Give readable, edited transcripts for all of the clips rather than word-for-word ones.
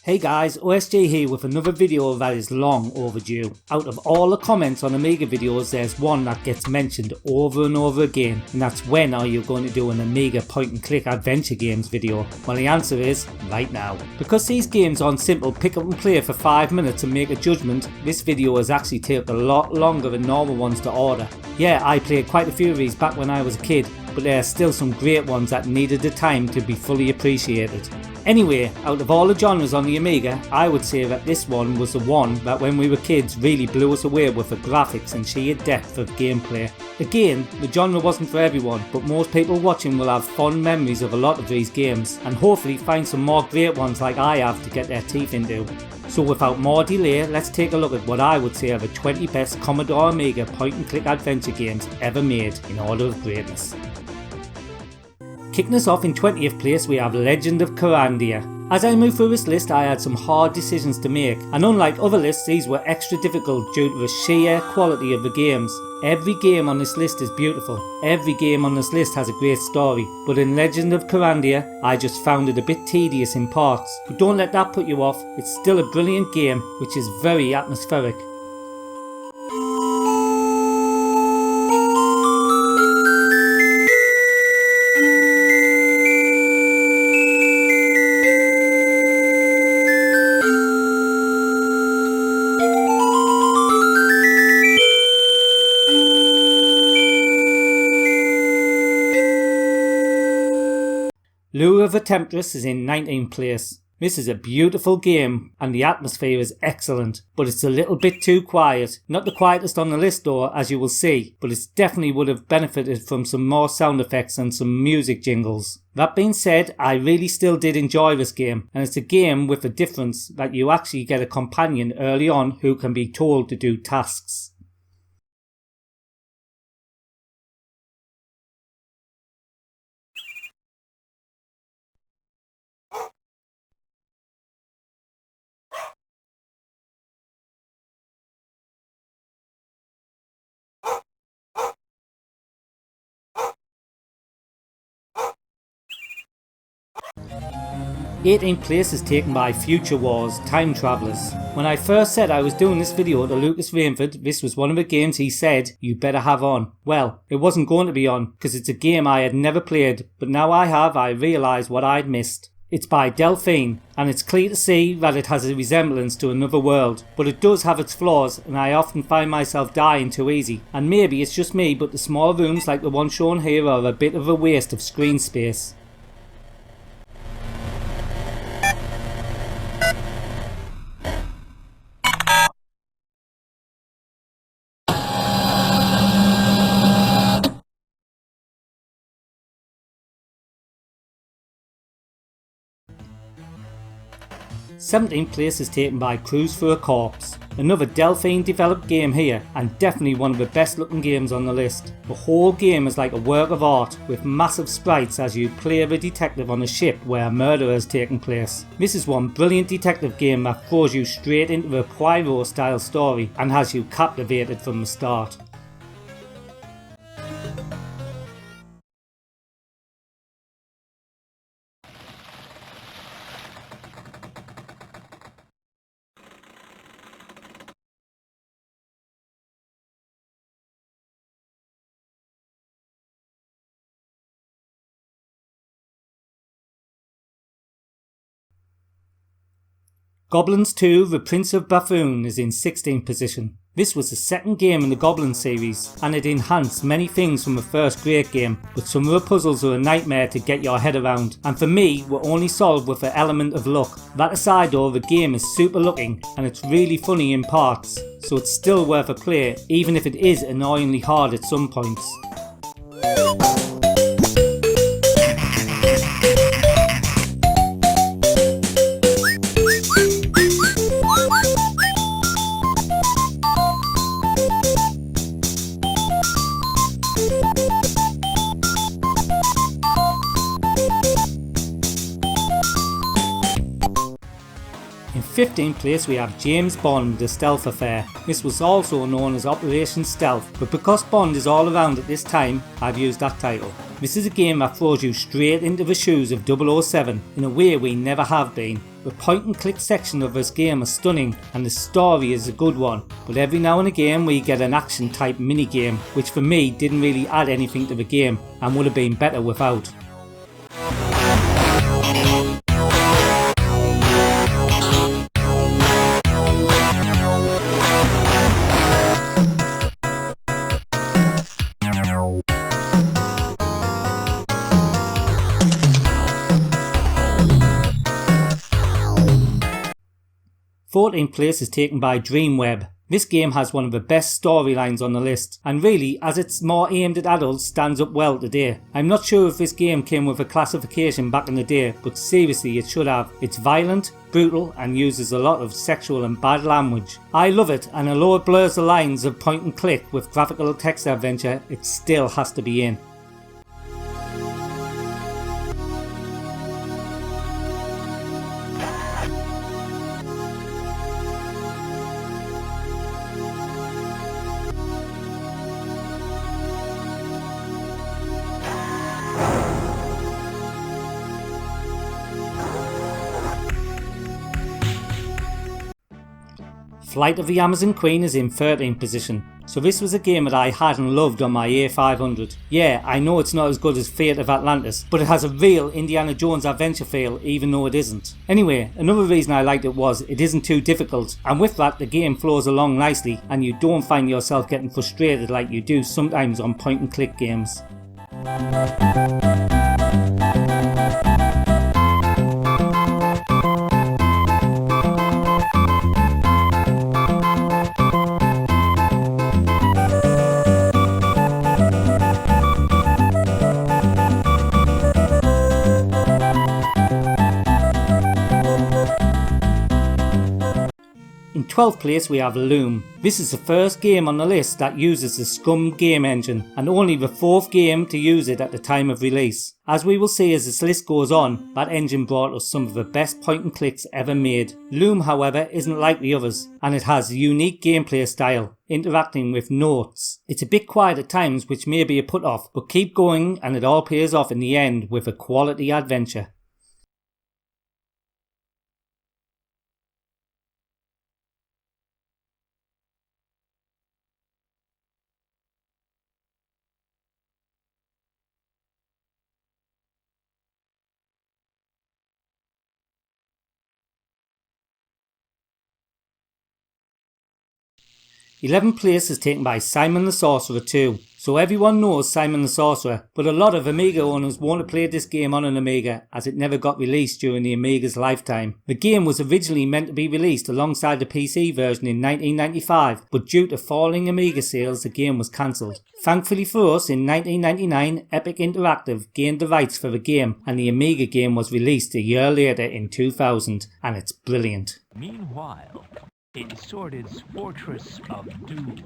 Hey guys, OSJ here with another video that is long overdue. Out of all the comments on Amiga videos, there's one that gets mentioned over and over again, and that's when are you going to do an Amiga point and click adventure games video? Well, the answer is right now. Because these games aren't simple pick up and play for 5 minutes and make a judgment, this video has actually taken a lot longer than normal ones to order. Yeah, I played quite a few of these back when I was a kid, but there are still some great ones that needed the time to be fully appreciated. Anyway, out of all the genres on the Amiga, I would say that this one was the one that when we were kids really blew us away with the graphics and sheer depth of gameplay. Again, the genre wasn't for everyone, but most people watching will have fond memories of a lot of these games and hopefully find some more great ones like I have to get their teeth into. So without more delay, let's take a look at what I would say are the 20 best Commodore Amiga point and click adventure games ever made in order of greatness. Kicking us off in 20th place we have Logend of Kyrandla. As I moved through this list I had some hard decisions to make, and unlike other lists these were extra difficult due to the sheer quality of the games. Every game on this list is beautiful, every game on this list has a great story, but in Logend of Kyrandla I just found it a bit tedious in parts. But don't let that put you off, it's still a brilliant game which is very atmospheric. Loom of the Temptress is in 19th place. This is a beautiful game and the atmosphere is excellent, but it's a little bit too quiet. Not the quietest on the list though, as you will see, but it definitely would have benefited from some more sound effects and some music jingles. That being said, I really still did enjoy this game, and it's a game with a difference that you actually get a companion early on who can be told to do tasks. Eighteenth place is taken by Future Wars Time Travelers. When I first said I was doing this video to Lucas Rainford, this was one of the games he said you better have on. Well, it wasn't going to be on because it's a game I had never played, but now I realised what I'd missed. It's by Delphine, and it's clear to see that it has a resemblance to Another World, but it does have its flaws and I often find myself dying too easy. And maybe it's just me, but the small rooms like the one shown here are a bit of a waste of screen space. Seventeenth place is taken by Cruise for a Corpse. Another Delphine developed game here, and definitely one of the best looking games on the list. The whole game is like a work of art, with massive sprites as you play the detective on a ship where a murder has taken place. This is one brilliant detective game that throws you straight into the Poirot style story and has you captivated from the start. Goblins 2 The Prince of Buffoon is in 16th position. This was the second game in the Goblins series, and it enhanced many things from the first great game, but some of the puzzles are a nightmare to get your head around, and for me were only solved with an element of luck. That aside though, the game is super looking and it's really funny in parts, so it's still worth a play even if it is annoyingly hard at some points. In 15th place we have James Bond The Stealth Affair. This was also known as Operation Stealth, but because Bond is all around at this time, I've used that title. This is a game that throws you straight into the shoes of 007 in a way we never have been. The point and click section of this game is stunning and the story is a good one, but every now and again we get an action type mini game, which for me didn't really add anything to the game and would have been better without. Fourteenth place is taken by DreamWeb. This game has one of the best storylines on the list, and really, as it's more aimed at adults, stands up well today. I'm not sure if this game came with a classification back in the day, but seriously it should have. It's violent, brutal, and uses a lot of sexual and bad language. I love it, and although it blurs the lines of point and click with graphical text adventure, it still has to be in. Flight of the Amazon Queen is in 13th position, so this was a game that I had and loved on my A500. Yeah, I know it's not as good as Fate of Atlantis, but it has a real Indiana Jones adventure feel even though it isn't. Anyway, another reason I liked it was it isn't too difficult, and with that the game flows along nicely and you don't find yourself getting frustrated like you do sometimes on point and click games. In 12th place we have Loom. This is the first game on the list that uses the Scum game engine, and only the 4th game to use it at the time of release. As we will see as this list goes on, that engine brought us some of the best point and clicks ever made. Loom however isn't like the others, and it has a unique gameplay style, interacting with notes. It's a bit quiet at times which may be a put off, but keep going and it all pays off in the end with a quality adventure. Eleventh place is taken by Simon the Sorcerer 2. So everyone knows Simon the Sorcerer, but a lot of Amiga owners won't have played this game on an Amiga as it never got released during the Amiga's lifetime. The game was originally meant to be released alongside the PC version in 1995, but due to falling Amiga sales the game was cancelled. Thankfully for us, in 1999 Epic Interactive gained the rights for the game and the Amiga game was released a year later in 2000, and it's brilliant. Meanwhile, in Sworded's Fortress of Doom.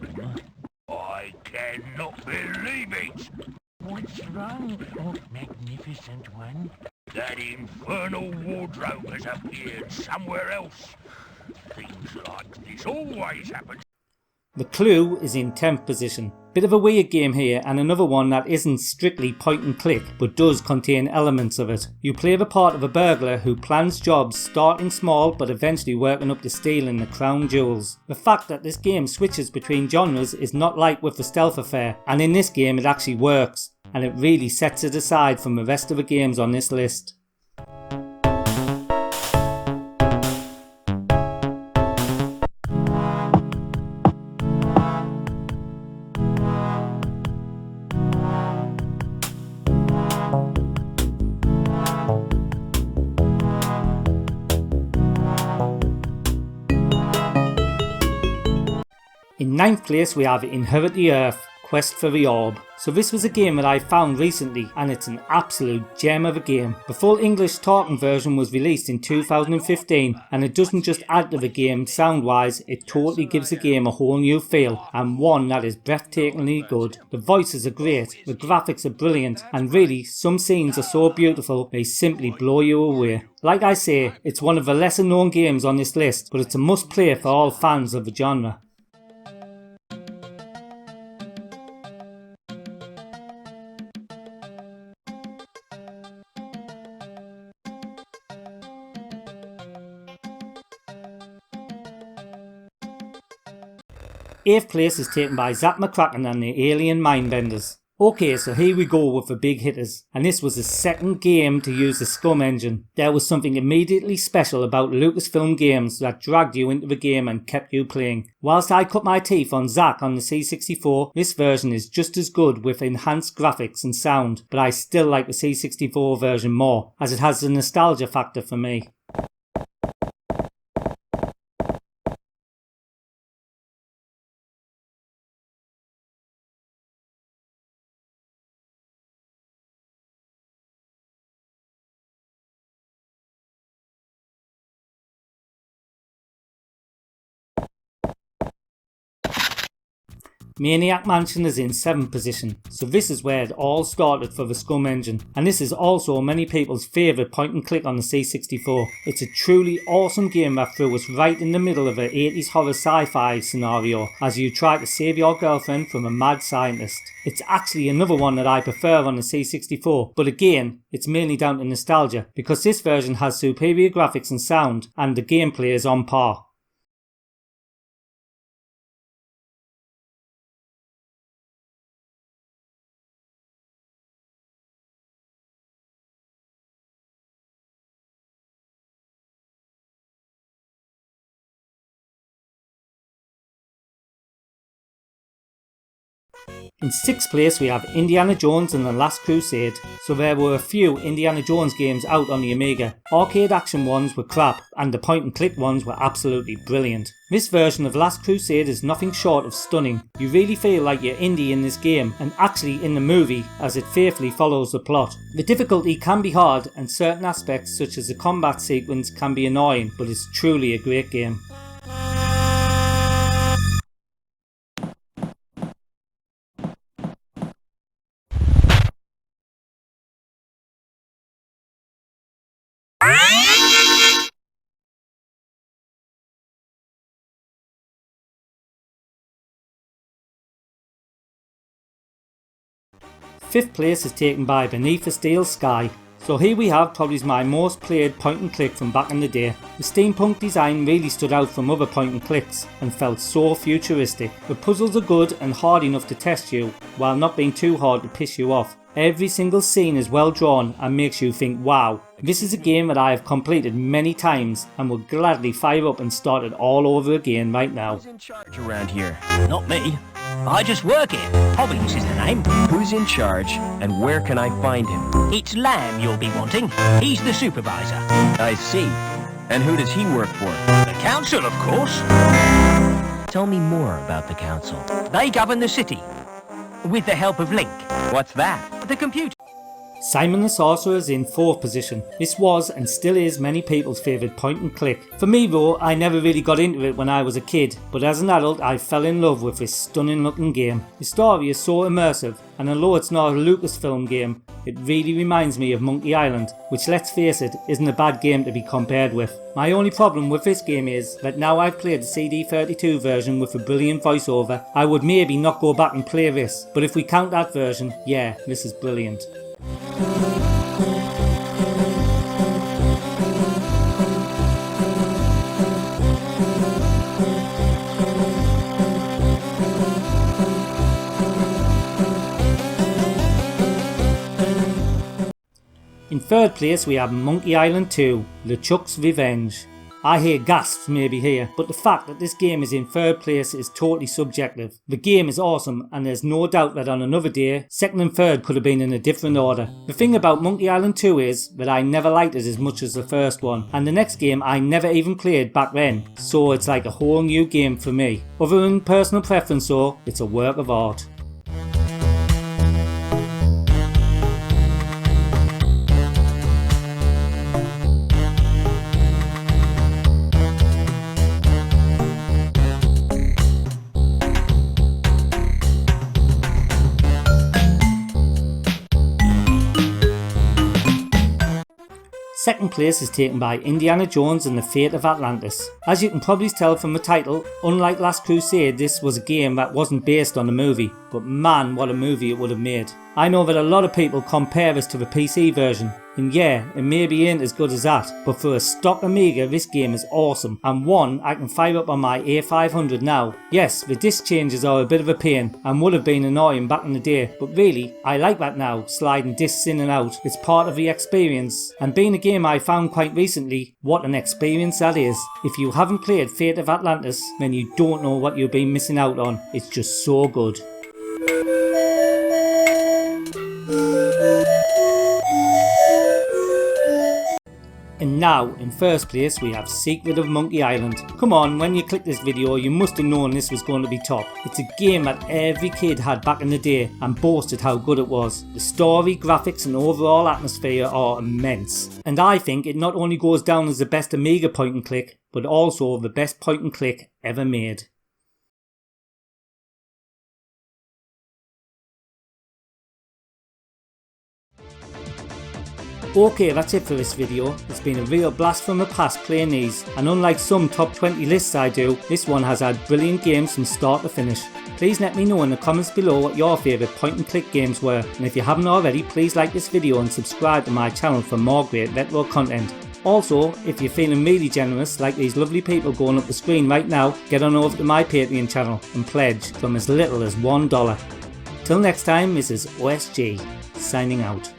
I cannot believe it! What's wrong, oh magnificent one? That infernal wardrobe has appeared somewhere else. Things like this always happen. The Clue is in 10th position. Bit of a weird game here, and another one that isn't strictly point and click but does contain elements of it. You play the part of a burglar who plans jobs starting small but eventually working up to stealing the crown jewels. The fact that this game switches between genres is not like with the Stealth Affair, and in this game it actually works, and it really sets it aside from the rest of the games on this list. In 9th place we have Inherit the Earth, Quest for the Orb. So this was a game that I found recently and it's an absolute gem of a game. The full English talking version was released in 2015 and it doesn't just add to the game sound wise, it totally gives the game a whole new feel and one that is breathtakingly good. The voices are great, the graphics are brilliant and really some scenes are so beautiful they simply blow you away. Like I say, it's one of the lesser known games on this list but it's a must play for all fans of the genre. 8th place is taken by Zach McCracken and the Alien Mindbenders. Okay, so here we go with the big hitters, and this was the second game to use the Scum engine. There was something immediately special about Lucasfilm games that dragged you into the game and kept you playing. Whilst I cut my teeth on Zack on the C64, this version is just as good with enhanced graphics and sound, but I still like the C64 version more, as it has the nostalgia factor for me. Maniac Mansion is in 7th position, so this is where it all started for the Scum engine, and this is also many people's favourite point and click on the C64. It's a truly awesome game that threw us right in the middle of an 80s horror sci-fi scenario as you try to save your girlfriend from a mad scientist. It's actually another one that I prefer on the C64, but again, it's mainly down to nostalgia, because this version has superior graphics and sound, and the gameplay is on par. In 6th place we have Indiana Jones and the Last Crusade. So there were a few Indiana Jones games out on the Amiga. Arcade action ones were crap and the point and click ones were absolutely brilliant. This version of Last Crusade is nothing short of stunning. You really feel like you're Indy in this game and actually in the movie, as it faithfully follows the plot. The difficulty can be hard and certain aspects such as the combat sequence can be annoying, but it's truly a great game. Fifth place is taken by Beneath a Steel Sky. So here we have probably my most played point and click from back in the day. The steampunk design really stood out from other point and clicks and felt so futuristic. The puzzles are good and hard enough to test you while not being too hard to piss you off. Every single scene is well drawn and makes you think wow. This is a game that I have completed many times and would gladly fire up and start it all over again right now. Who's in charge around here? Not me. I just work here. Hobbins is the name. Who's in charge and where can I find him? It's Lamb you'll be wanting. He's the supervisor. I see. And who does he work for? The council, of course. Tell me more about the council. They govern the city. With the help of Link. What's that? The computer. Simon the Sorcerer is in 4th position. This was and still is many people's favourite point and click. For me though, I never really got into it when I was a kid, but as an adult I fell in love with this stunning looking game. The story is so immersive, and although it's not a Lucasfilm game, it really reminds me of Monkey Island, which let's face it, isn't a bad game to be compared with. My only problem with this game is that now I've played the CD32 version with a brilliant voiceover, I would maybe not go back and play this, but if we count that version, yeah, this is brilliant. In 3rd place we have Monkey Island 2, LeChuck's Revenge. I hear gasps maybe here, but the fact that this game is in 3rd place is totally subjective. The game is awesome and there's no doubt that on another day, 2nd and 3rd could have been in a different order. The thing about Monkey Island 2 is that I never liked it as much as the first one, and the next game I never even played back then, so it's like a whole new game for me. Other than personal preference though, it's a work of art. Second place is taken by Indiana Jones and the Fate of Atlantis. As you can probably tell from the title, unlike Last Crusade, this was a game that wasn't based on the movie. but man, what a movie it would have made. I know that a lot of people compare this to the PC version, and yeah, it maybe ain't as good as that, but for a stock Amiga this game is awesome, and one I can fire up on my A500 now. Yes, the disc changes are a bit of a pain and would have been annoying back in the day, but really, I like that now, sliding discs in and out. It's part of the experience, and being a game I found quite recently, what an experience that is. If you haven't played Fate of Atlantis, then you don't know what you've been missing out on. It's just so good. And now, in first place, we have Secret of Monkey Island. Come on, when you click this video, you must have known this was going to be top. It's a game that every kid had back in the day and boasted how good it was. The story, graphics and overall atmosphere are immense. And I think it not only goes down as the best Amiga point and click, but also the best point and click ever made. Okay, that's it for this video. It's been a real blast from the past playing these, and unlike some top 20 lists I do, this one has had brilliant games from start to finish. Please let me know in the comments below what your favourite point and click games were, and if you haven't already, please like this video and subscribe to my channel for more great retro content. Also, if you're feeling really generous like these lovely people going up the screen right now, get on over to my Patreon channel and pledge from as little as $1. Till next time, this is OSG, signing out.